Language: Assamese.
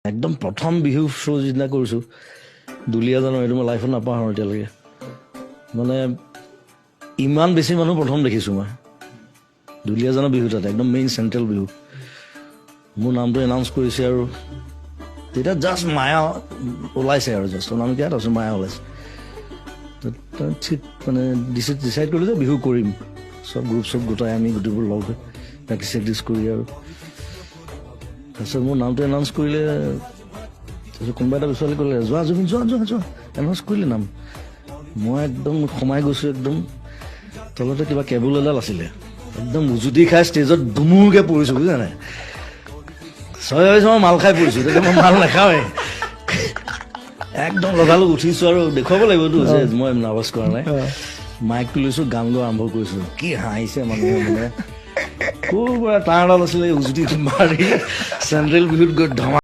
একদম প্ৰথম বিহু শ্ব' যিদিনা কৰিছোঁ দুলীয়াজানৰ, এইটো মই লাইফত নাপাহৰোঁ এতিয়ালৈকে। মানে ইমান বেছি মানুহ প্ৰথম দেখিছোঁ মই দুলীয়াজানৰ বিহু, তাতে একদম মেইন চেণ্ট্ৰেল বিহু। মোৰ নামটো এনাউন্স কৰিছে আৰু তেতিয়া জাষ্ট মায়া ওলাইছে আৰু জাষ্ট নাম কিয় তাৰপিছত মায়া ওলাইছে। ঠিক মানে ডিচাইড কৰিলোঁ যে বিহু কৰিম, চব গ্ৰুপ চব গোটাই আমি গোটেইবোৰ লগ হৈ প্ৰেক্টিচ চেক্টিচ কৰি আৰু তাৰপিছত মোৰ নামটো এনাউন্স কৰিলে। তাৰপিছত কোনোবা এটা বিচৰালে ক'লে যোৱা জুবিন যোৱা যোৱা যোৱা, এনাউন্স কৰিলে নাম। মই একদম সোমাই গৈছোঁ, একদম তলতে কিবা কেবুল এডাল আছিলে, একদম উজুতি খাই ষ্টেজত দুমুৰকৈ পৰিছোঁ, বুজিছা নাই? ছয় ভাবিছোঁ মই মাল খাই পৰিছোঁ, তেতিয়া মই মাল নাখাওঁৱেই। একদম লগালগ উঠিছোঁ আৰু দেখুৱাব লাগিবতো যে মই নাৰ্ভাছ কৰা নাই। মাইকটো লৈছোঁ, গান গোৱা আৰম্ভ কৰিছোঁ। কি হাঁহিছে মানুহে, মানে ক'ৰ পৰা তাঁৰডাল আছিলে উজুতি মাৰি চেণ্ট্ৰেল বিহুত গৈ ধমা